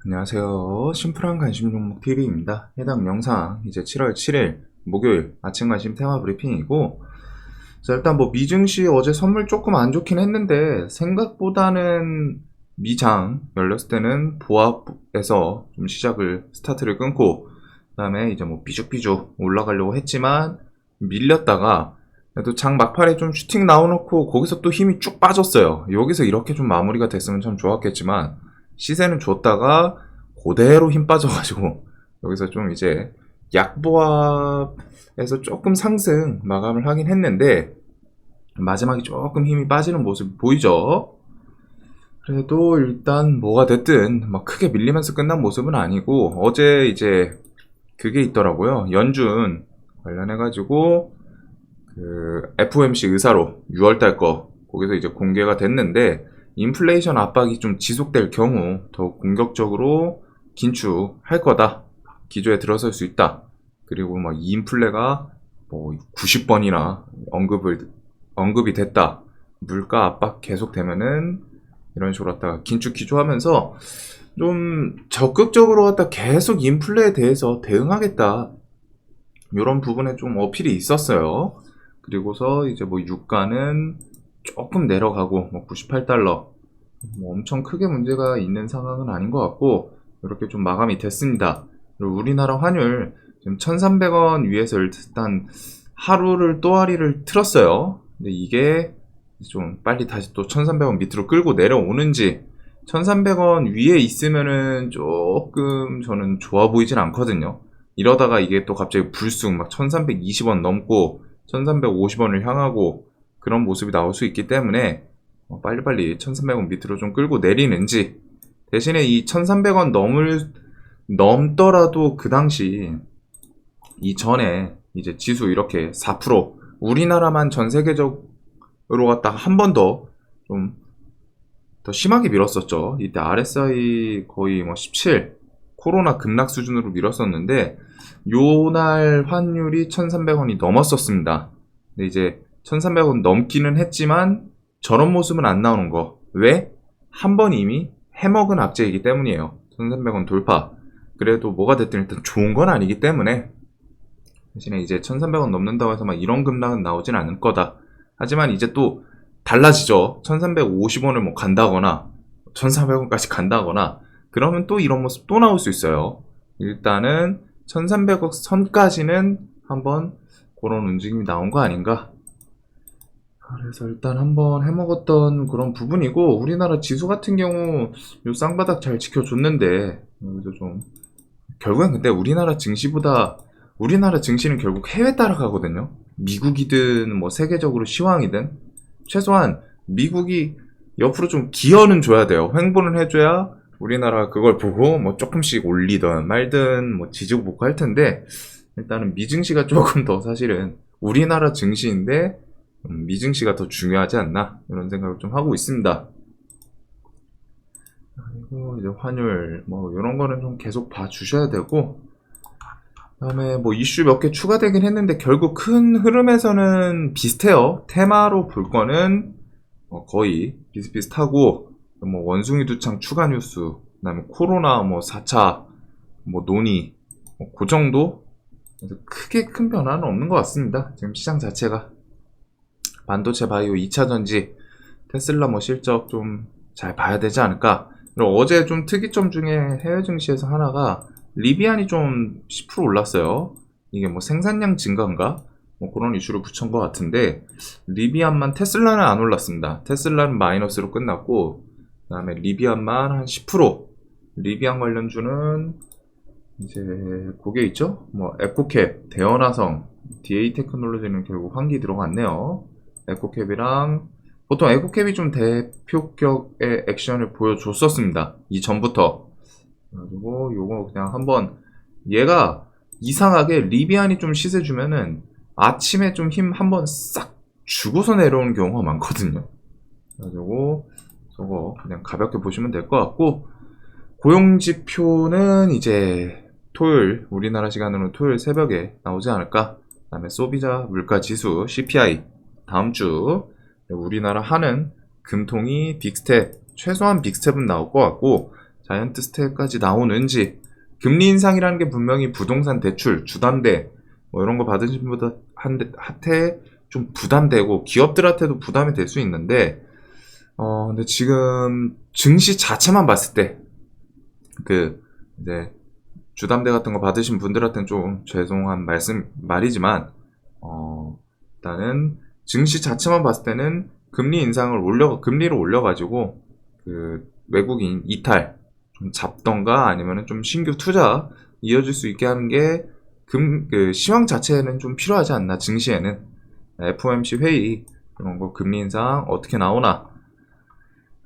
안녕하세요. 심플한 관심 종목 TV입니다. 해당 영상 이제 7월 7일 목요일 아침 관심 테마 브리핑이고, 자, 일단 뭐 미증시 어제 선물 조금 안 좋긴 했는데 생각보다는 미장 열렸을 때는 보합에서 좀 시작을 스타트를 끊고, 그다음에 이제 뭐 비죽비죽 올라가려고 했지만 밀렸다가 그래도 장 막판에 좀 슈팅 나와놓고 거기서 또 힘이 쭉 빠졌어요. 여기서 이렇게 좀 마무리가 됐으면 참 좋았겠지만 시세는 줬다가 그대로 힘 빠져가지고 여기서 좀 이제 약보합에서 조금 상승 마감을 하긴 했는데 마지막에 조금 힘이 빠지는 모습 보이죠. 그래도 일단 뭐가 됐든 막 크게 밀리면서 끝난 모습은 아니고, 어제 이제 그게 있더라고요. 연준 관련해가지고 그 FOMC 의사로 6월달 거 거기서 이제 공개가 됐는데, 인플레이션 압박이 좀 지속될 경우 더 공격적으로 긴축할 거다, 기조에 들어설 수 있다. 그리고 막 인플레가 뭐 90번이나 언급이 됐다. 물가 압박 계속되면은 이런 식으로 갖다가 긴축 기조하면서 좀 적극적으로 갖다 계속 인플레에 대해서 대응하겠다, 이런 부분에 좀 어필이 있었어요. 그리고서 이제 뭐 유가는 조금 내려가고 뭐 98달러, 뭐 엄청 크게 문제가 있는 상황은 아닌 것 같고 이렇게 좀 마감이 됐습니다. 그리고 우리나라 환율 지금 1,300원 위에서 일단 하루를 또아리를 틀었어요. 근데 이게 좀 빨리 다시 또 1,300원 밑으로 끌고 내려오는지, 1,300원 위에 있으면은 조금 저는 좋아 보이진 않거든요. 이러다가 이게 또 갑자기 불쑥 막 1,320원 넘고 1,350원을 향하고 그런 모습이 나올 수 있기 때문에 빨리빨리 1,300원 밑으로 좀 끌고 내리는지, 대신에 이 1,300원 넘더라도 그 당시 이전에 이제 지수 이렇게 4%, 우리나라만 전 세계적으로 갖다가 한 번 더 심하게 밀었었죠. 이때 RSI 거의 뭐 17, 코로나 급락 수준으로 밀었었는데 요날 환율이 1,300원이 넘었었습니다. 근데 이제 1,300원 넘기는 했지만 저런 모습은 안 나오는 거. 왜? 한 번 이미 해먹은 악재이기 때문이에요. 1,300원 돌파. 그래도 뭐가 됐든 일단 좋은 건 아니기 때문에, 대신에 이제 1,300원 넘는다고 해서 막 이런 급락은 나오진 않을 거다. 하지만 이제 또 달라지죠. 1,350원을 뭐 간다거나 1,400원까지 간다거나 그러면 또 이런 모습 또 나올 수 있어요. 일단은 1,300억 선까지는 한번 그런 움직임이 나온 거 아닌가. 그래서 일단 한번 해먹었던 그런 부분이고, 우리나라 지수 같은 경우 요 쌍바닥 잘 지켜줬는데 여기서 좀 결국엔, 근데 우리나라 증시는 결국 해외 따라가거든요. 미국이든 뭐 세계적으로 시황이든 최소한 미국이 옆으로 좀 기여는 줘야 돼요. 횡보는 해줘야 우리나라 그걸 보고 뭐 조금씩 올리든 말든 뭐 지지고 볶고 할 텐데, 일단은 미증시가 조금 더 사실은 우리나라 증시인데 미증시가 더 중요하지 않나, 이런 생각을 좀 하고 있습니다. 그리고 이제 환율 뭐 이런 거는 좀 계속 봐주셔야 되고, 그다음에 뭐 이슈 몇 개 추가되긴 했는데 결국 큰 흐름에서는 비슷해요. 테마로 볼 거는 거의 비슷비슷하고, 뭐 원숭이 두창 추가 뉴스, 그다음에 코로나 뭐 4차 뭐 논의, 그 정도. 그래서 크게 큰 변화는 없는 것 같습니다. 지금 시장 자체가 반도체 바이오 2차 전지, 테슬라 뭐 실적 좀 잘 봐야 되지 않을까. 그리고 어제 좀 특이점 중에 해외 증시에서 하나가 리비안이 좀 10% 올랐어요. 이게 뭐 생산량 증가인가? 뭐 그런 이슈를 붙인 것 같은데, 리비안만, 테슬라는 안 올랐습니다. 테슬라는 마이너스로 끝났고, 그 다음에 리비안만 한 10%. 리비안 관련주는 이제 그게 있죠? 뭐 에코캡, 대연화성, DA 테크놀로지는 결국 환기 들어갔네요. 에코캡이랑, 보통 에코캡이 좀 대표격의 액션을 보여줬었습니다. 이전부터. 그래가지고 요거 그냥 한번, 얘가 이상하게 리비안이 좀 시세 주면은 아침에 좀 힘 한번 싹 주고서 내려오는 경우가 많거든요. 그래가지고 저거 그냥 가볍게 보시면 될 것 같고, 고용지표는 이제 토요일, 우리나라 시간으로 토요일 새벽에 나오지 않을까. 그 다음에 소비자 물가지수 CPI 다음 주, 우리나라 한은 금통이 빅스텝, 최소한 빅스텝은 나올 것 같고, 자이언트 스텝까지 나오는지, 금리 인상이라는 게 분명히 부동산 대출, 주담대 뭐 이런 거 받으신 분한테 좀 부담되고 기업들한테도 부담이 될 수 있는데, 근데 지금 증시 자체만 봤을 때 이제 주담대 같은 거 받으신 분들한테는 좀 죄송한 말이지만, 일단은 증시 자체만 봤을 때는 금리를 올려가지고 외국인 이탈 좀 잡던가 아니면은 좀 신규 투자 이어질 수 있게 하는 게 시황 자체는 좀 필요하지 않나. 증시에는 FOMC 회의 그런 거 금리 인상 어떻게 나오나.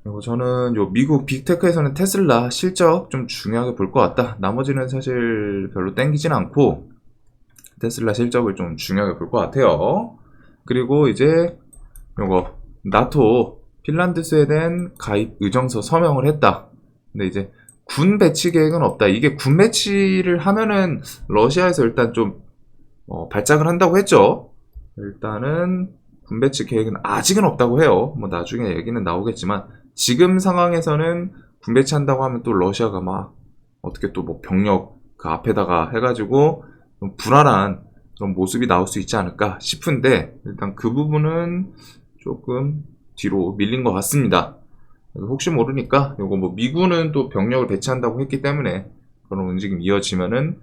그리고 저는 요 미국 빅테크에서는 테슬라 실적 좀 중요하게 볼 것 같다. 나머지는 사실 별로 땡기진 않고 테슬라 실적을 좀 중요하게 볼 것 같아요. 그리고 이제 요거 나토 핀란드 스웨덴 가입 의정서 서명을 했다. 근데 이제 군 배치 계획은 없다. 이게 군 배치를 하면은 러시아에서 일단 좀 발작을 한다고 했죠. 일단은 군 배치 계획은 아직은 없다고 해요. 뭐 나중에 얘기는 나오겠지만 지금 상황에서는 군 배치한다고 하면 또 러시아가 막 어떻게 또 뭐 병력 그 앞에다가 해가지고 좀 불안한 그런 모습이 나올 수 있지 않을까 싶은데, 일단 그 부분은 조금 뒤로 밀린 것 같습니다. 혹시 모르니까 요거 뭐 미군은 또 병력을 배치한다고 했기 때문에 그런 움직임 이어지면은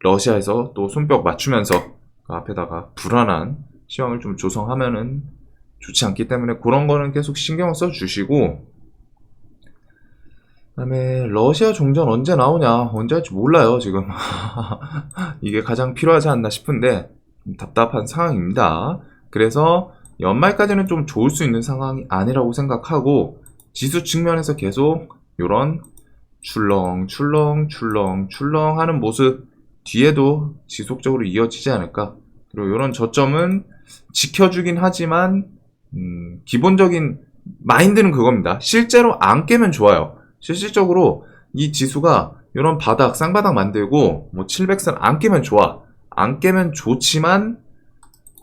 러시아에서 또 손뼉 맞추면서 그 앞에다가 불안한 시황을 좀 조성하면은 좋지 않기 때문에 그런 거는 계속 신경을 써 주시고, 그다음에 러시아 종전 언제 나오냐, 언제 할지 몰라요 지금. 이게 가장 필요하지 않나 싶은데 좀 답답한 상황입니다. 그래서 연말까지는 좀 좋을 수 있는 상황이 아니라고 생각하고, 지수 측면에서 계속 요런 출렁 하는 모습 뒤에도 지속적으로 이어지지 않을까. 그리고 요런 저점은 지켜주긴 하지만 기본적인 마인드는 그겁니다. 실제로 안 깨면 좋아요. 실질적으로 이 지수가 이런 바닥, 쌍바닥 만들고 뭐 700선 안 깨면 좋아. 안 깨면 좋지만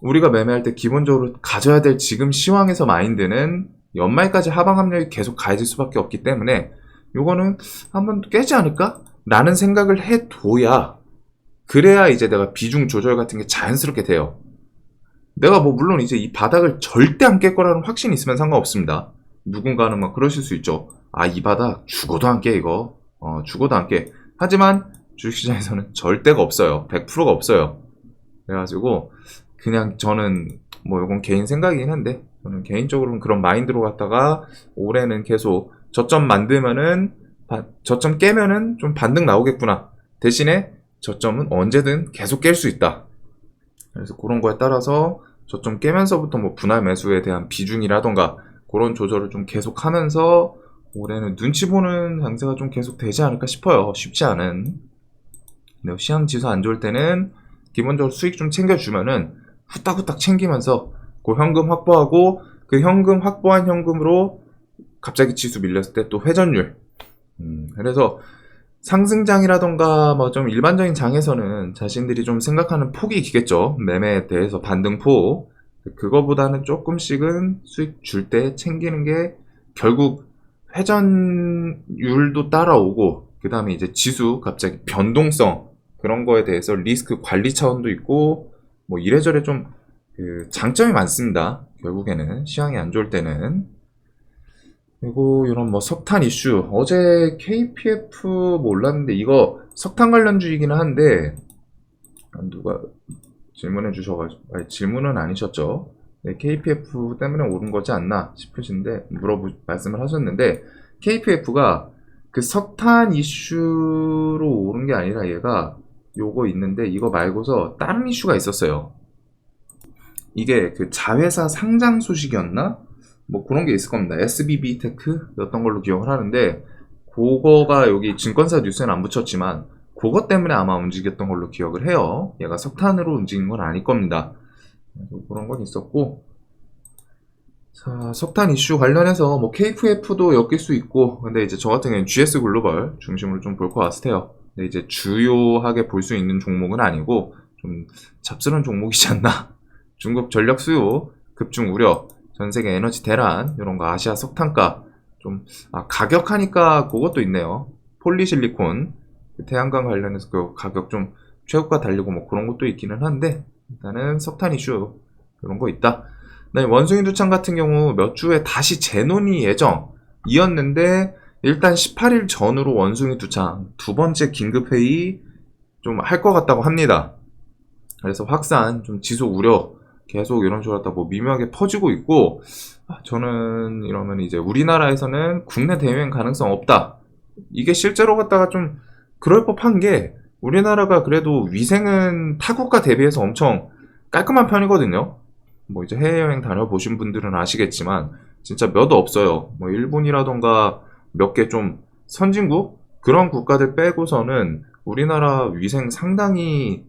우리가 매매할 때 기본적으로 가져야 될 지금 시황에서 마인드는 연말까지 하방 압력이 계속 가해질 수밖에 없기 때문에 요거는 한번 깨지 않을까? 라는 생각을 해둬야, 그래야 이제 내가 비중 조절 같은 게 자연스럽게 돼요. 내가 뭐 물론 이제 이 바닥을 절대 안 깰 거라는 확신이 있으면 상관없습니다. 누군가는 막 그러실 수 있죠. 이 바닥 죽어도 안 깨 이거. 죽어도 안 깨. 하지만 주식시장에서는 절대가 없어요. 100%가 없어요. 그래가지고 그냥 저는 뭐 이건 개인 생각이긴 한데, 저는 개인적으로는 그런 마인드로 갔다가 올해는 계속 저점 만들면은 저점 깨면은 좀 반등 나오겠구나. 대신에 저점은 언제든 계속 깰 수 있다. 그래서 그런 거에 따라서 저점 깨면서부터 뭐 분할 매수에 대한 비중이라던가 그런 조절을 좀 계속 하면서 올해는 눈치 보는 장세가 좀 계속 되지 않을까 싶어요. 쉽지 않은. 근데 시황 지수 안 좋을 때는 기본적으로 수익 좀 챙겨주면은 후딱후딱 챙기면서 그 현금 확보하고, 그 현금 확보한 현금으로 갑자기 지수 밀렸을 때 또 회전율. 그래서 상승장이라던가 뭐 좀 일반적인 장에서는 자신들이 좀 생각하는 폭이 있겠죠. 매매에 대해서 반등폭. 그거보다는 조금씩은 수익 줄 때 챙기는 게 결국 회전율도 따라오고, 그 다음에 이제 지수 갑자기 변동성 그런 거에 대해서 리스크 관리 차원도 있고 뭐 이래저래 좀 장점이 많습니다. 결국에는 시황이 안 좋을 때는. 그리고 이런 뭐 석탄 이슈, 어제 KPF 뭐 올랐는데 이거 석탄 관련주이기는 한데 누가 질문해 주셔가지고, 질문은 아니셨죠? 네, KPF 때문에 오른 거지 않나 싶으신데 말씀을 하셨는데, KPF가 그 석탄 이슈로 오른 게 아니라 얘가 요거 있는데 이거 말고서 다른 이슈가 있었어요. 이게 그 자회사 상장 소식이었나? 뭐 그런 게 있을 겁니다. SBB 테크였던 걸로 기억을 하는데, 그거가 여기 증권사 뉴스에는 안 붙였지만 그것 때문에 아마 움직였던 걸로 기억을 해요. 얘가 석탄으로 움직인 건 아닐 겁니다. 그런 건 있었고, 자, 석탄 이슈 관련해서 뭐 KPF도 엮일 수 있고, 근데 이제 저 같은 경우는 GS 글로벌 중심으로 좀 볼 것 같아요. 근데 이제 주요하게 볼 수 있는 종목은 아니고 좀 잡스러운 종목이지 않나. 중국 전력 수요 급증 우려, 전 세계 에너지 대란, 이런 거 아시아 석탄가 좀, 가격하니까 그것도 있네요. 폴리실리콘. 태양광 관련해서 그 가격 좀 최고가 달리고 뭐 그런 것도 있기는 한데, 일단은 석탄 이슈, 그런 거 있다. 네, 원숭이 두창 같은 경우 몇 주에 다시 재논의 예정이었는데, 일단 18일 전으로 원숭이 두창 두 번째 긴급회의 좀 할 것 같다고 합니다. 그래서 확산, 좀 지속 우려, 계속 이런 식으로 하다 뭐 미묘하게 퍼지고 있고, 저는 이러면 이제 우리나라에서는 국내 대유행 가능성 없다. 이게 실제로 갖다가 좀 그럴 법한 게, 우리나라가 그래도 위생은 타국가 대비해서 엄청 깔끔한 편이거든요. 뭐 이제 해외여행 다녀보신 분들은 아시겠지만 진짜 몇 없어요. 뭐 일본이라던가 몇 개 좀 선진국 그런 국가들 빼고서는 우리나라 위생 상당히,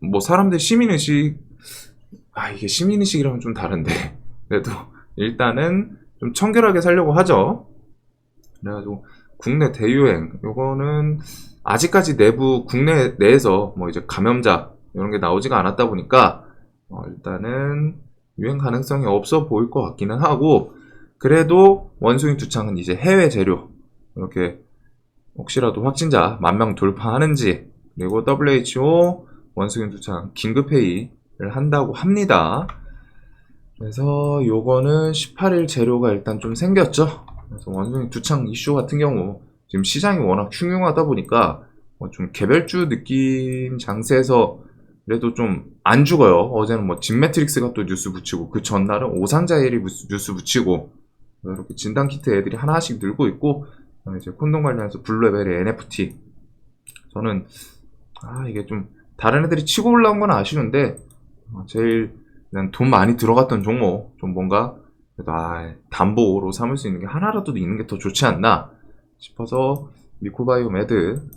뭐 사람들 시민의식, 이게 시민의식이랑은 좀 다른데 그래도 일단은 좀 청결하게 살려고 하죠. 그래가지고 국내 대유행 요거는 아직까지 내부 국내 내에서 뭐 이제 감염자 이런 게 나오지가 않았다 보니까 일단은 유행 가능성이 없어 보일 것 같기는 하고, 그래도 원숭이 두창은 이제 해외 재료 이렇게 혹시라도 확진자 10,000명 돌파하는지, 그리고 WHO 원숭이 두창 긴급회의를 한다고 합니다. 그래서 요거는 18일 재료가 일단 좀 생겼죠. 그래서 원숭이 두창 이슈 같은 경우 지금 시장이 워낙 흉흉하다 보니까 좀 개별주 느낌 장세에서 그래도 좀 안 죽어요. 어제는 뭐 진매트릭스가 또 뉴스 붙이고, 그 전날은 오산자일이 뉴스 붙이고, 이렇게 진단키트 애들이 하나씩 늘고 있고, 이제 콘돔 관련해서 블루베리 NFT. 저는 이게 좀 다른 애들이 치고 올라온 건 아쉬운데, 제일 그냥 돈 많이 들어갔던 종목, 좀 뭔가 그래도 담보로 삼을 수 있는 게 하나라도 있는 게 더 좋지 않나 싶어서, 미코바이오 매드,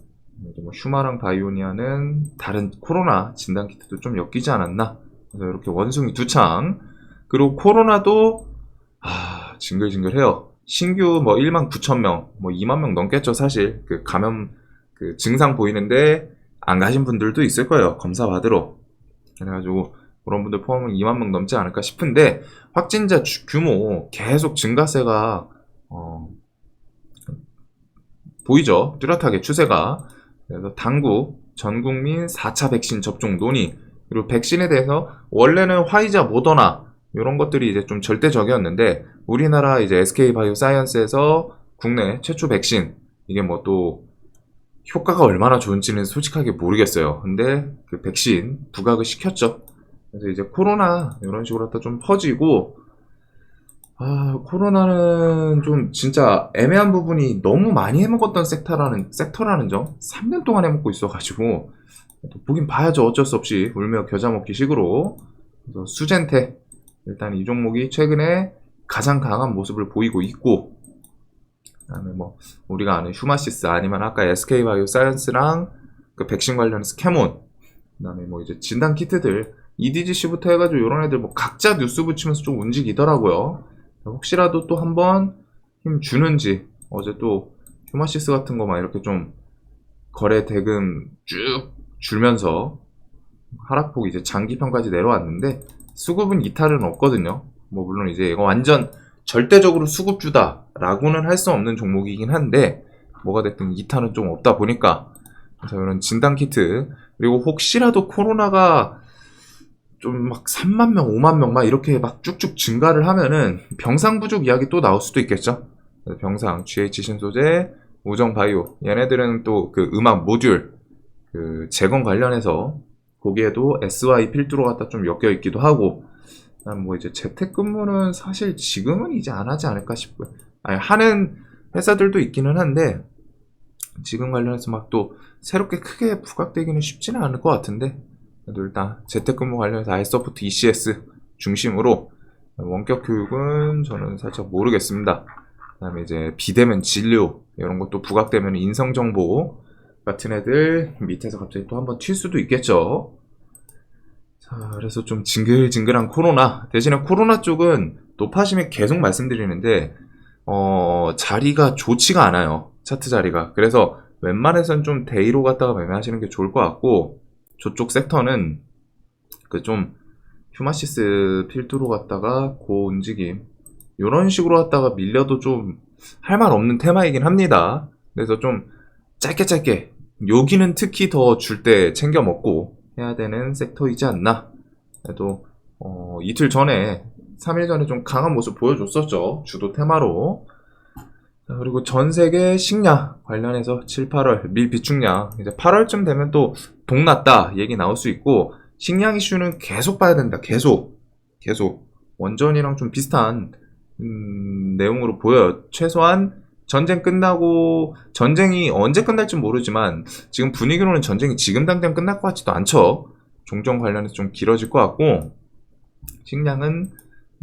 뭐 휴마랑 바이오니아는 다른 코로나 진단키트도 좀 엮이지 않았나. 그래서 이렇게 원숭이 두창, 그리고 코로나도 징글징글해요. 신규 뭐 19,000명, 뭐 20,000명 넘겠죠. 사실 그 감염 그 증상 보이는데 안 가신 분들도 있을 거예요, 검사 받으러. 그래가지고 그런 분들 포함은 20,000명 넘지 않을까 싶은데, 확진자 규모 계속 증가세가 보이죠. 뚜렷하게 추세가. 그래서 당국 전국민 4차 백신 접종 논의, 그리고 백신에 대해서 원래는 화이자, 모더나 이런 것들이 이제 좀 절대적이었는데, 우리나라 이제 SK바이오사이언스에서 국내 최초 백신, 이게 뭐 또 효과가 얼마나 좋은지는 솔직하게 모르겠어요. 근데 그 백신 부각을 시켰죠. 그래서 이제 코로나 이런 식으로 하다 좀 퍼지고, 코로나는 좀 진짜 애매한 부분이, 너무 많이 해먹었던 섹터라는 점, 3년 동안 해먹고 있어가지고, 보긴 봐야죠. 어쩔 수 없이 울며 겨자 먹기 식으로. 그래서 수젠테, 일단 이 종목이 최근에 가장 강한 모습을 보이고 있고, 그다음에 뭐 우리가 아는 휴마시스, 아니면 아까 SK바이오사이언스랑 그 백신 관련해서 캐몬, 그다음에 뭐 이제 진단 키트들, EDGC부터 해가지고 이런 애들 뭐 각자 뉴스 붙이면서 좀 움직이더라고요. 혹시라도 또 한번 힘 주는지. 어제 또 휴마시스 같은 거 막 이렇게 좀 거래 대금 쭉 줄면서 하락폭 이제 장기평까지 내려왔는데, 수급은 이탈은 없거든요. 뭐 물론 이제 이거 완전 절대적으로 수급주다라고는 할 수 없는 종목이긴 한데, 뭐가 됐든 이탈은 좀 없다 보니까. 그래서 이런 진단키트, 그리고 혹시라도 코로나가 좀 막 30,000명, 50,000명 막 이렇게 막 쭉쭉 증가를 하면은 병상 부족 이야기 또 나올 수도 있겠죠. 병상, GH 신소재, 우정바이오, 얘네들은 또 그 음악 모듈 그 재건 관련해서 거기에도 SY 필두로 갖다 좀 엮여 있기도 하고, 뭐 이제 재택근무는 사실 지금은 이제 안 하지 않을까 싶고요. 하는 회사들도 있기는 한데, 지금 관련해서 막 또 새롭게 크게 부각되기는 쉽지는 않을 것 같은데, 그래도 일단 재택근무 관련해서 아이소프트 ECS 중심으로 원격 교육은 저는 살짝 모르겠습니다. 그 다음에 이제 비대면 진료 이런 것도 부각되면 인성정보 같은 애들 밑에서 갑자기 또 한번 튈 수도 있겠죠. 자, 그래서 좀 징글징글한 코로나. 대신에 코로나 쪽은 높아지면 계속 말씀드리는데 자리가 좋지가 않아요. 차트 자리가. 그래서 웬만해선 좀 데이로 갖다가 매매하시는 게 좋을 것 같고, 저쪽 섹터는 그 좀 휴마시스 필두로 갖다가 고 움직임 요런 식으로 갖다가 밀려도 좀 할 말 없는 테마이긴 합니다. 그래서 좀 짧게 여기는 특히 더 줄 때 챙겨 먹고 해야 되는 섹터이지 않나. 그래도 이틀 전에 3일 전에 좀 강한 모습 보여줬었죠. 주도 테마로. 그리고 전 세계 식량 관련해서 7, 8월 밀 비축량 이제 8월쯤 되면 또 동났다 얘기 나올 수 있고, 식량 이슈는 계속 봐야 된다. 계속 원전이랑 좀 비슷한 내용으로 보여요. 최소한 전쟁 끝나고, 전쟁이 언제 끝날지 모르지만 지금 분위기로는 전쟁이 지금 당장 끝날 것 같지도 않죠. 종전 관련해서 좀 길어질 것 같고, 식량은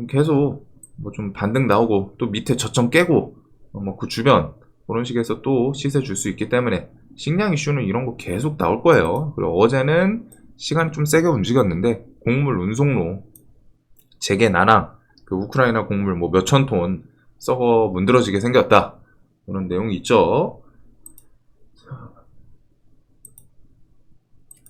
계속 뭐 좀 반등 나오고 또 밑에 저점 깨고 뭐 그 주변 그런 식에서 또 시세 줄 수 있기 때문에 식량 이슈는 이런 거 계속 나올 거예요. 그리고 어제는 시간이 좀 세게 움직였는데 곡물 운송로 재개 난항, 그 우크라이나 곡물 뭐 몇천 톤 썩어 문드러지게 생겼다, 그런 내용이 있죠.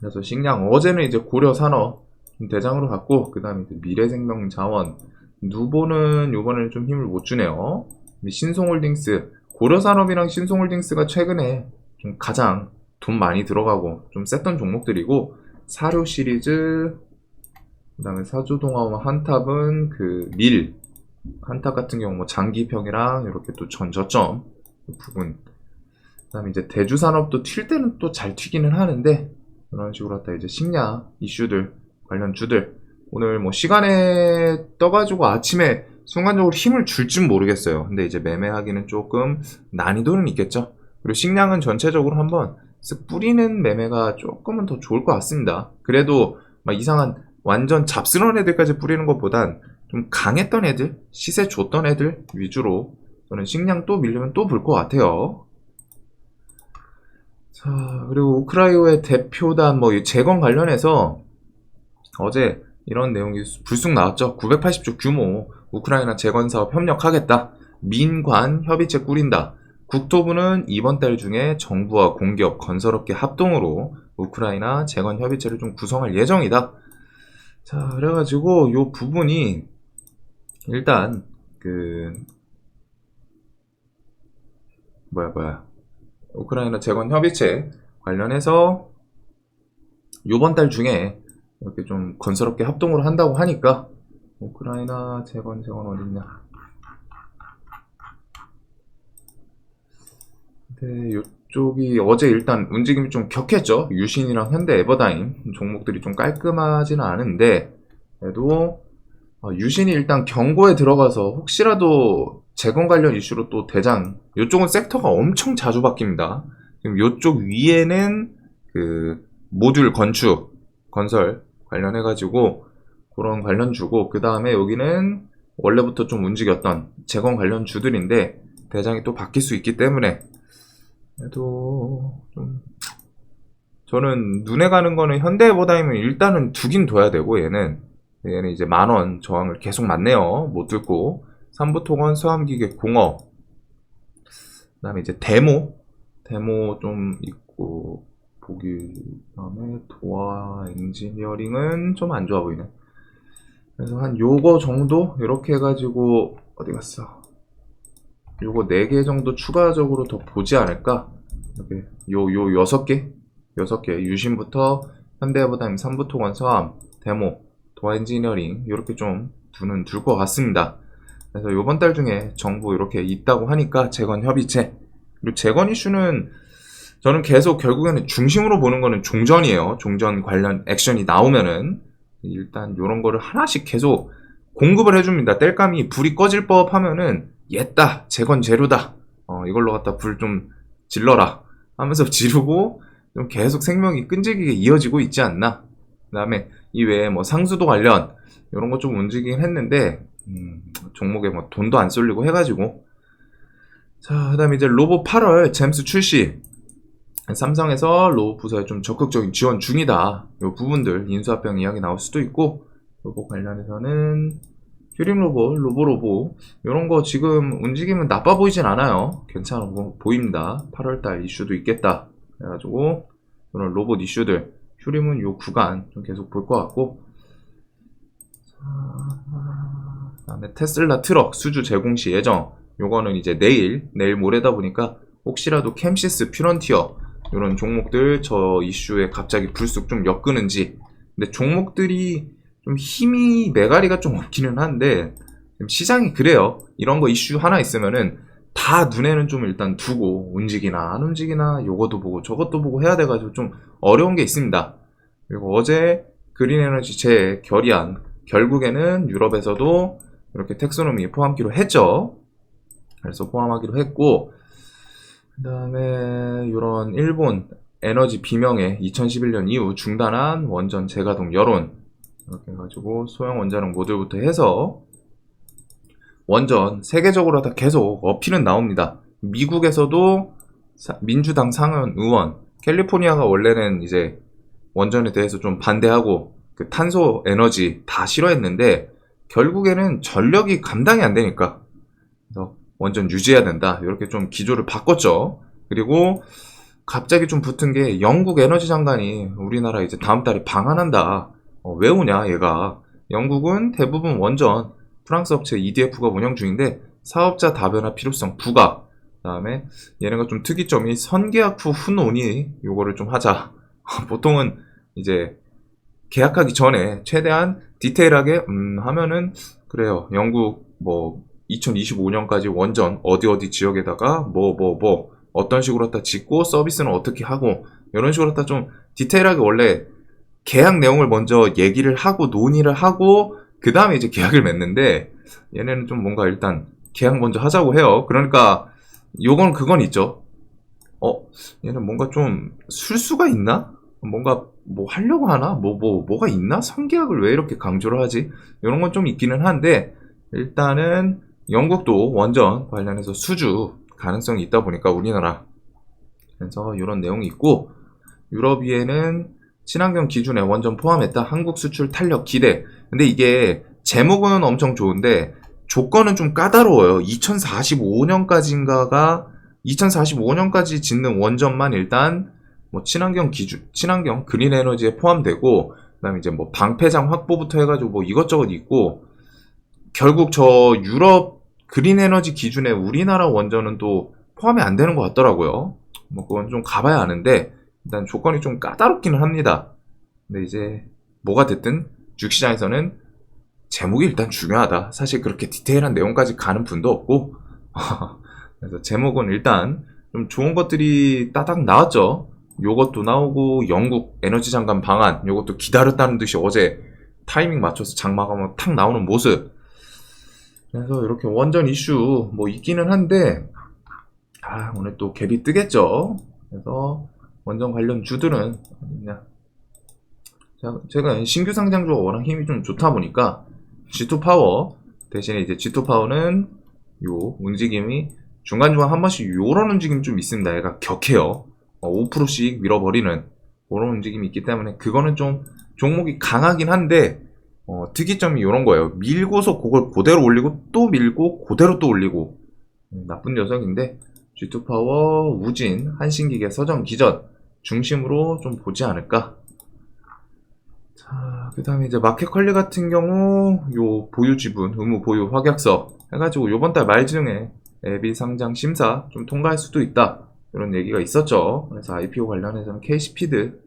그래서 식량 어제는 이제 고려산업 대장으로 갔고, 그 다음에 미래생명자원 누보는 요번에는 좀 힘을 못 주네요. 신송홀딩스, 고려산업이랑 신송홀딩스가 최근에 좀 가장 돈 많이 들어가고 좀 셌던 종목들이고, 사료 시리즈, 그 다음에 사주동아와 한탑은 그 밀, 한탑 같은 경우 뭐 장기평이랑 이렇게 또 전저점 부분, 그 다음에 이제 대주산업도 튈 때는 또 잘 튀기는 하는데, 그런 식으로 갖다 이제 식량 이슈들 관련 주들 오늘 뭐 시간에 떠가지고 아침에 순간적으로 힘을 줄진 모르겠어요. 근데 이제 매매하기는 조금 난이도는 있겠죠. 그리고 식량은 전체적으로 한번 쓱 뿌리는 매매가 조금은 더 좋을 것 같습니다. 그래도 막 이상한 완전 잡스러운 애들까지 뿌리는 것보단 좀 강했던 애들, 시세 줬던 애들 위주로 저는 식량 또 밀리면 또 볼 것 같아요. 자, 그리고 우크라이나의 대표단 뭐 재건 관련해서 어제 이런 내용이 불쑥 나왔죠. 980조 규모 우크라이나 재건 사업 협력하겠다. 민관 협의체 꾸린다. 국토부는 이번 달 중에 정부와 공기업, 건설업계 합동으로 우크라이나 재건 협의체를 좀 구성할 예정이다. 자, 그래가지고 요 부분이 일단 우크라이나 재건 협의체 관련해서 요번 달 중에 이렇게 좀 건설업계 합동으로 한다고 하니까, 우크라이나 재건 어딨냐. 근데 요쪽이 어제 일단 움직임이 좀 격했죠. 유신이랑 현대 에버다임 종목들이 좀 깔끔하지는 않은데, 그래도 유신이 일단 경고에 들어가서 혹시라도 재건 관련 이슈로 또 대장, 요쪽은 섹터가 엄청 자주 바뀝니다. 지금 요쪽 위에는 그 모듈 건축, 건설 관련해가지고 그런 관련 주고, 그 다음에 여기는 원래부터 좀 움직였던 재건 관련 주들인데 대장이 또 바뀔 수 있기 때문에, 그래도 좀 저는 눈에 가는 거는 현대해보다는 일단은 두긴 둬야 되고, 얘는 이제 만원 저항을 계속 맞네요. 못 뚫고. 삼부토건, 서암기계, 공업, 그 다음에 이제 데모 좀 있고, 보기 다음에 도화 엔지니어링은 좀 안 좋아 보이네. 그래서 한 요거 정도 이렇게 해가지고 어디 갔어? 요거 4개 정도 추가적으로 더 보지 않을까? 이렇게 요 6개 유신부터 현대해보다임, 삼부토건, 서암, 데모, 도화 엔지니어링 이렇게 좀 둘 것 같습니다. 그래서 요번 달 중에 정부 이렇게 있다고 하니까 재건 협의체, 그리고 재건 이슈는 저는 계속 결국에는 중심으로 보는 거는 종전이에요. 종전 관련 액션이 나오면은 일단 요런 거를 하나씩 계속 공급을 해줍니다. 땔감이 불이 꺼질 법 하면은 옛다, 재건 재료다, 이걸로 갖다 불 좀 질러라 하면서 지르고 좀 계속 생명이 끈질기게 이어지고 있지 않나. 그 다음에 이 외에 뭐 상수도 관련 이런 거 좀 움직이긴 했는데 종목에 뭐 돈도 안 쏠리고 해가지고. 자, 그 다음에 이제 로봇 8월 잼스 출시, 삼성에서 로봇 부서에 좀 적극적인 지원 중이다. 이 부분들 인수합병 이야기 나올 수도 있고, 로봇 관련해서는 휴림 로봇, 로보 이런 거 지금 움직이면 나빠 보이진 않아요. 괜찮아 보입니다. 8월달 이슈도 있겠다. 그래가지고 이런 로봇 이슈들, 휴림은 요 구간 좀 계속 볼 것 같고, 그 다음에 테슬라 트럭 수주 제공 시 예정, 요거는 이제 내일 모레다 보니까 혹시라도 캠시스, 퓨런티어 이런 종목들 저 이슈에 갑자기 불쑥 좀 엮이는지. 근데 종목들이 좀 힘이 메가리가 좀 없기는 한데 시장이 그래요. 이런 거 이슈 하나 있으면은 다 눈에는 좀 일단 두고 움직이나 안 움직이나 요것도 보고 저것도 보고 해야 돼가지고 좀 어려운 게 있습니다. 그리고 어제 그린에너지 재결의안 결국에는 유럽에서도 이렇게 텍소노미 포함키로 했죠. 그래서 포함하기로 했고, 그 다음에 이런 일본 에너지 비명의 2011년 이후 중단한 원전 재가동 여론 이렇게 해가지고 소형 원자력 모듈부터 해서 원전 세계적으로 다 계속 어필은 나옵니다. 미국에서도 민주당 상원 의원 캘리포니아가 원래는 이제 원전에 대해서 좀 반대하고 그 탄소 에너지 다 싫어했는데 결국에는 전력이 감당이 안 되니까 그래서 원전 유지해야 된다 이렇게 좀 기조를 바꿨죠. 그리고 갑자기 좀 붙은 게 영국 에너지 장관이 우리나라 이제 다음 달에 방한한다. 왜 오냐 얘가. 영국은 대부분 원전 프랑스 업체 EDF가 운영 중인데 사업자 다변화 필요성 부각. 그다음에 얘네가 좀 특이점이 선계약 후 훈논의 요거를 좀 하자. 보통은 이제 계약하기 전에 최대한 디테일하게 하면은 그래요. 영국 뭐 2025년까지 원전 어디 지역에다가 뭐 어떤 식으로 갖다 짓고 서비스는 어떻게 하고 이런 식으로 갖다 좀 디테일하게 원래 계약 내용을 먼저 얘기를 하고 논의를 하고 그 다음에 이제 계약을 맺는데 얘네는 좀 뭔가 일단 계약 먼저 하자고 해요. 그러니까 요건 그건 있죠. 얘는 뭔가 좀 술수가 있나? 뭔가 뭐 하려고 하나? 뭐가 있나? 선계약을 왜 이렇게 강조를 하지? 이런 건 좀 있기는 한데 일단은 영국도 원전 관련해서 수주 가능성이 있다 보니까 우리나라 그래서 이런 내용이 있고 유럽위에는 친환경 기준에 원전 포함했다. 한국 수출 탄력 기대. 근데 이게 제목은 엄청 좋은데 조건은 좀 까다로워요. 2045년까지인가가 2045년까지 짓는 원전만 일단 뭐 친환경 기준, 친환경 그린 에너지에 포함되고 그다음에 이제 뭐 방패장 확보부터 해가지고 뭐 이것저것 있고 결국 저 유럽 그린 에너지 기준에 우리나라 원전은 또 포함이 안 되는 것 같더라고요. 뭐 그건 좀 가봐야 아는데 일단 조건이 좀 까다롭기는 합니다. 근데 이제 뭐가 됐든 주식시장에서는 제목이 일단 중요하다. 사실 그렇게 디테일한 내용까지 가는 분도 없고 그래서 제목은 일단 좀 좋은 것들이 따닥 나왔죠. 요것도 나오고 영국 에너지 장관 방안 요것도 기다렸다는 듯이 어제 타이밍 맞춰서 장마감은 탁 나오는 모습. 그래서 이렇게 원전 이슈 뭐 있기는 한데 오늘 또 갭이 뜨겠죠. 그래서 원전 관련 주들은 그냥 제가 신규 상장주가 워낙 힘이 좀 좋다 보니까 G2 파워 대신에 이제 G2 파워는 요 움직임이 중간중간 한 번씩 요런 움직임이 좀 있습니다. 얘가 격해요. 5%씩 밀어버리는 그런 움직임이 있기 때문에 그거는 좀 종목이 강하긴 한데 특이점이 이런 거예요. 밀고서 그걸 그대로 올리고 또 밀고 그대로 또 올리고 나쁜 녀석인데 G2 파워, 우진, 한신기계, 서정기전 중심으로 좀 보지 않을까. 자, 그 다음에 이제 마켓컬리 같은 경우 요 보유 지분, 의무 보유 확약서 해가지고 요번 달 말중에 앱이 상장 심사 좀 통과할 수도 있다. 이런 얘기가 있었죠. 그래서 IPO 관련해서는 KC피드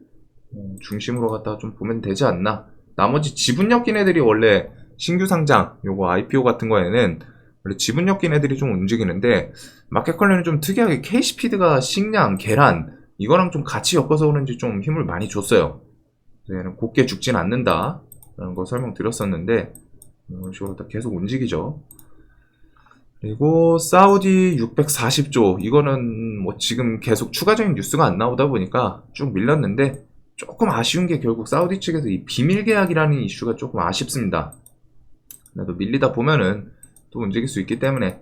중심으로 갖다가 좀 보면 되지 않나. 나머지 지분 엮인 애들이 원래 신규 상장, 요거 IPO 같은 거에는 원래 지분 엮인 애들이 좀 움직이는데 마켓컬리는 좀 특이하게 KC피드가 식량, 계란 이거랑 좀 같이 엮어서 그런지 좀 힘을 많이 줬어요. 얘는 곱게 죽진 않는다 라는 거 설명드렸었는데 이런 식으로 다 계속 움직이죠. 그리고 사우디 640조 이거는 뭐 지금 계속 추가적인 뉴스가 안 나오다 보니까 쭉 밀렸는데 조금 아쉬운 게 결국 사우디 측에서 이 비밀 계약이라는 이슈가 조금 아쉽습니다. 그래도 밀리다 보면은 또 움직일 수 있기 때문에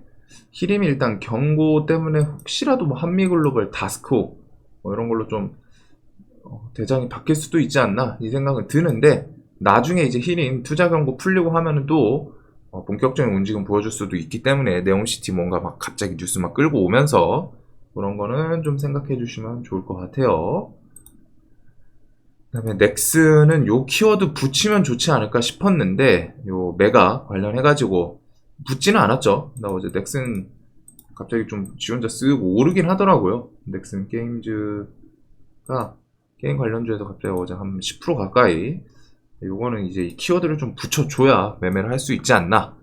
히림이 일단 경고 때문에 혹시라도 뭐 한미글로벌 다스코 뭐 이런 걸로 좀 대장이 바뀔 수도 있지 않나 이 생각은 드는데 나중에 이제 히림 투자 경고 풀리고 하면은 또 본격적인 움직임 보여줄 수도 있기 때문에 네온시티 뭔가 막 갑자기 뉴스 막 끌고 오면서 그런 거는 좀 생각해 주시면 좋을 것 같아요. 그 다음에 넥슨은 요 키워드 붙이면 좋지 않을까 싶었는데 요 메가 관련해가지고 붙지는 않았죠. 나 어제 넥슨 갑자기 좀 지 혼자 쓱 오르긴 하더라고요. 넥슨 게임즈가 게임 관련주에서 갑자기 어제 한 10% 가까이. 요거는 이제 이 키워드를 좀 붙여줘야 매매를 할 수 있지 않나.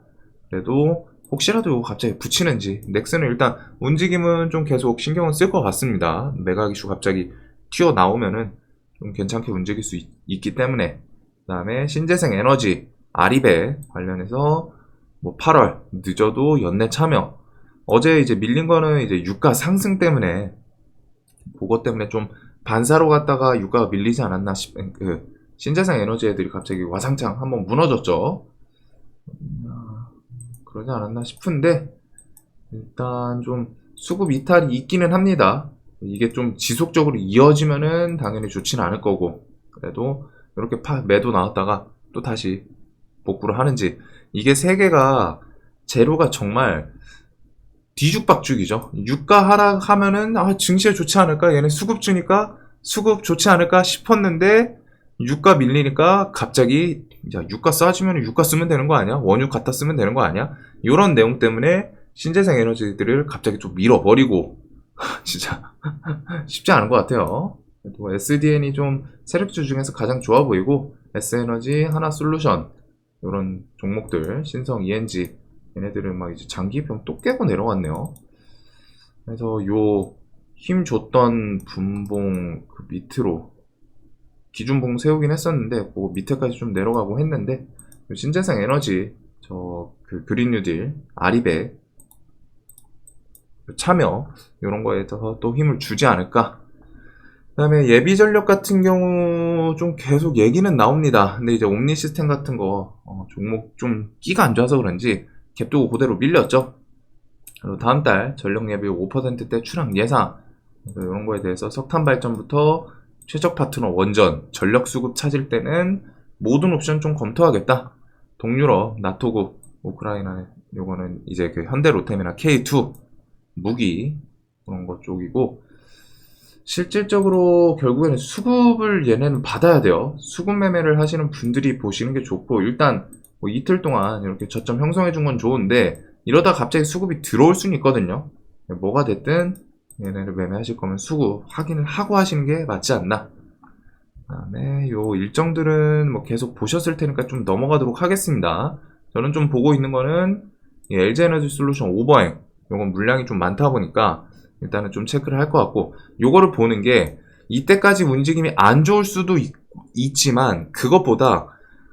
그래도 혹시라도 이거 갑자기 붙이는지. 넥슨은 일단 움직임은 좀 계속 신경을 쓸 것 같습니다. 메가 이슈 갑자기 튀어나오면은 좀 괜찮게 움직일 수 있기 때문에. 그 다음에 신재생 에너지, 아리배 관련해서 뭐 8월 늦어도 연내 참여. 어제 이제 밀린 거는 이제 유가 상승 때문에, 그것 때문에 좀 반사로 갔다가 유가가 밀리지 않았나 싶은 그 신재생 에너지 애들이 갑자기 와상창 한번 무너졌죠. 그러지 않았나 싶은데, 일단 좀 수급 이탈이 있기는 합니다. 이게 좀 지속적으로 이어지면은 당연히 좋지는 않을 거고, 그래도 이렇게 매도 나왔다가 또 다시 복구를 하는지. 이게 세 개가 재료가 정말 뒤죽박죽이죠. 유가 하락하면은 증시에 좋지 않을까, 얘네 수급 주니까 수급 좋지 않을까 싶었는데 유가 밀리니까 갑자기 야, 유가 싸지면 유가 쓰면 되는 거 아니야? 원유 갖다 쓰면 되는 거 아니야? 이런 내용 때문에 신재생 에너지들을 갑자기 좀 밀어버리고 진짜 쉽지 않은 것 같아요. 또 SDN이 좀 세력주 중에서 가장 좋아 보이고, S에너지, 하나솔루션 이런 종목들, 신성, ENG 얘네들은 막 이제 장기평 또 깨고 내려왔네요. 그래서 요 힘 줬던 분봉 그 밑으로 기준봉 세우긴 했었는데, 그 밑에까지 좀 내려가고 했는데, 신재생 에너지, 저 그 그린 뉴딜, 아리백 참여 이런 거에 있어서 또 힘을 주지 않을까. 그 다음에 예비 전력 같은 경우 좀 계속 얘기는 나옵니다. 근데 이제 옴니 시스템 같은 거 종목 좀 끼가 안 좋아서 그런지 갭도 그대로 밀렸죠. 그리고 다음 달 전력 예비 5%대 추락 예상, 이런 거에 대해서 석탄 발전부터 최적 파트너 원전, 전력 수급 찾을 때는 모든 옵션 좀 검토하겠다. 동유럽, 나토국, 우크라이나, 요거는 이제 그 현대로템이나 K2 무기 그런 것 쪽이고, 실질적으로 결국에는 수급을 얘네는 받아야 돼요. 수급 매매를 하시는 분들이 보시는 게 좋고, 일단 뭐 이틀 동안 이렇게 저점 형성해 준 건 좋은데, 이러다 갑자기 수급이 들어올 수는 있거든요. 뭐가 됐든 얘네를 매매하실 거면 수급 확인을 하고 하시는 게 맞지 않나. 그다음에 요 일정들은 뭐 계속 보셨을 테니까 좀 넘어가도록 하겠습니다. 저는 좀 보고 있는 거는 LG에너지 솔루션 오버행, 요건 물량이 좀 많다 보니까 일단은 좀 체크를 할 것 같고, 요거를 보는 게 이때까지 움직임이 안 좋을 수도 있지만 그것보다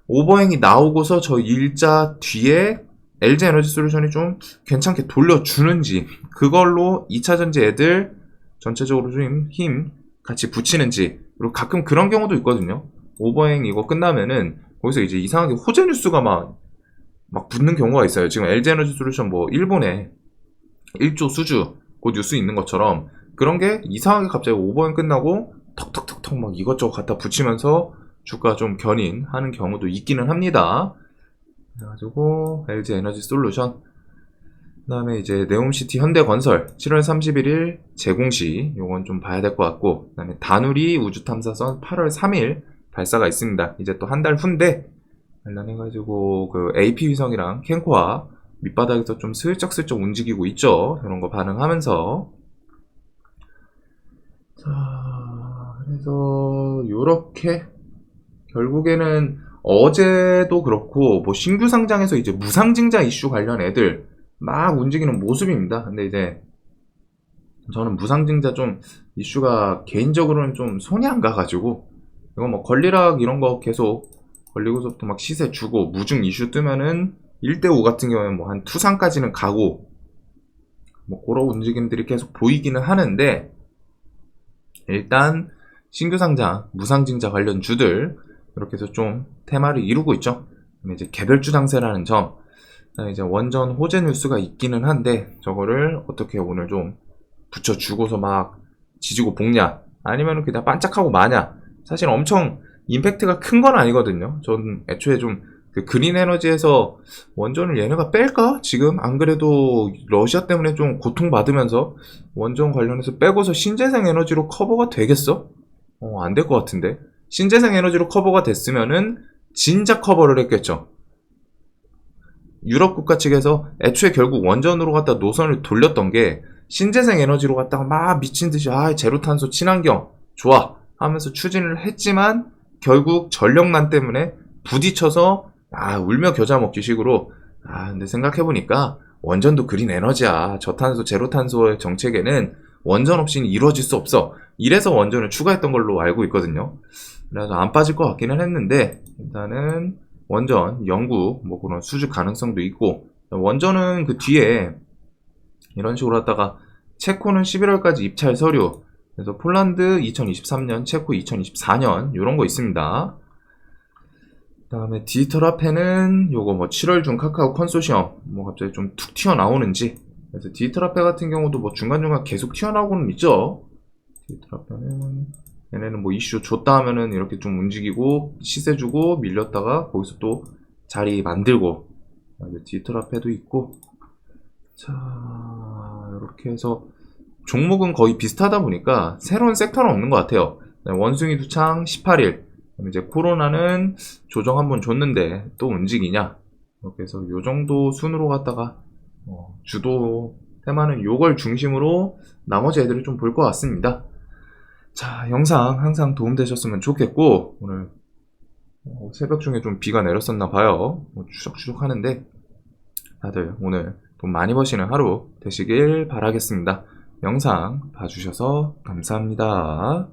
오버행이 나오고서 저 일자 뒤에 LG에너지 솔루션이 좀 괜찮게 돌려주는지, 그걸로 2차전지 애들 전체적으로 좀 힘 같이 붙이는지. 그리고 가끔 그런 경우도 있거든요. 오버행 이거 끝나면은 거기서 이제 이상하게 호재 뉴스가 막 붙는 경우가 있어요. 지금 LG에너지 솔루션 뭐 일본에 1조 수주 그 뉴스 있는 것처럼, 그런 게 이상하게 갑자기 오버행 끝나고 턱턱턱턱 막 이것저것 갖다 붙이면서 주가 좀 견인하는 경우도 있기는 합니다. 그래가지고 LG 에너지 솔루션, 그 다음에 이제 네옴시티 현대건설 7월 31일 제공시, 요건 좀 봐야 될 것 같고, 그 다음에 다누리 우주탐사선 8월 3일 발사가 있습니다. 이제 또 한 달 후인데, 관련해가지고 그 AP 위성이랑 캔코아 밑바닥에서 좀 슬쩍슬쩍 움직이고 있죠. 이런 거 반응하면서. 자, 그래서 요렇게 결국에는 어제도 그렇고 뭐 신규 상장에서 이제 무상증자 이슈 관련 애들 막 움직이는 모습입니다. 근데 이제 저는 무상증자 좀 이슈가 개인적으로는 좀 손이 안 가가지고, 이거 뭐 권리락 이런 거 계속 걸리고서부터 막 시세 주고 무중 이슈 뜨면은 1대5 같은 경우에는 뭐 한 투상까지는 가고 뭐 그런 움직임들이 계속 보이기는 하는데, 일단 신규 상장, 무상증자 관련 주들 이렇게 해서 좀 테마를 이루고 있죠. 그다음에 이제 개별주 장세라는 점, 그다음에 이제 원전 호재 뉴스가 있기는 한데, 저거를 어떻게 오늘 좀 붙여주고서 막 지지고 볶냐, 아니면 그냥 반짝하고 마냐. 사실 엄청 임팩트가 큰 건 아니거든요. 전 애초에 좀 그 그린 에너지에서 원전을 얘네가 뺄까? 지금 안 그래도 러시아 때문에 좀 고통받으면서 원전 관련해서 빼고서 신재생 에너지로 커버가 되겠어? 안 될 것 같은데. 신재생 에너지로 커버가 됐으면은 진작 커버를 했겠죠. 유럽 국가 측에서 애초에 결국 원전으로 갖다 노선을 돌렸던 게 신재생 에너지로 갖다가 막 미친 듯이 제로 탄소 친환경 좋아 하면서 추진을 했지만 결국 전력난 때문에 부딪혀서 울며 겨자 먹기 식으로 근데 생각해보니까 원전도 그린 에너지야. 저탄소 제로 탄소의 정책에는 원전 없이는 이루어질 수 없어. 이래서 원전을 추가했던 걸로 알고 있거든요. 그래서 안 빠질 것 같기는 했는데 일단은 원전 영국 뭐 그런 수주 가능성도 있고, 원전은 그 뒤에 이런 식으로 하다가 체코는 11월까지 입찰 서류, 그래서 폴란드 2023년, 체코 2024년 이런 거 있습니다. 그다음에 디지털 화폐는 요거 뭐 7월 중 카카오 컨소시엄 뭐 갑자기 좀 툭 튀어나오는지. 그래서 디지털 화폐 같은 경우도 뭐 중간중간 계속 튀어나오고는 있죠. 디지털 화폐는 얘네는 뭐 이슈 줬다 하면은 이렇게 좀 움직이고 시세 주고 밀렸다가 거기서 또 자리 만들고. 디지털 화폐도 있고. 자, 이렇게 해서 종목은 거의 비슷하다 보니까 새로운 섹터는 없는 것 같아요. 원숭이 두창 18일. 이제 코로나는 조정 한번 줬는데 또 움직이냐. 이렇게 해서 요 정도 순으로 갔다가 주도 테마는 요걸 중심으로 나머지 애들을 좀 볼 것 같습니다. 자, 영상 항상 도움되셨으면 좋겠고, 오늘 새벽 중에 좀 비가 내렸었나 봐요. 추적추적 하는데 다들 오늘 돈 많이 버시는 하루 되시길 바라겠습니다. 영상 봐주셔서 감사합니다.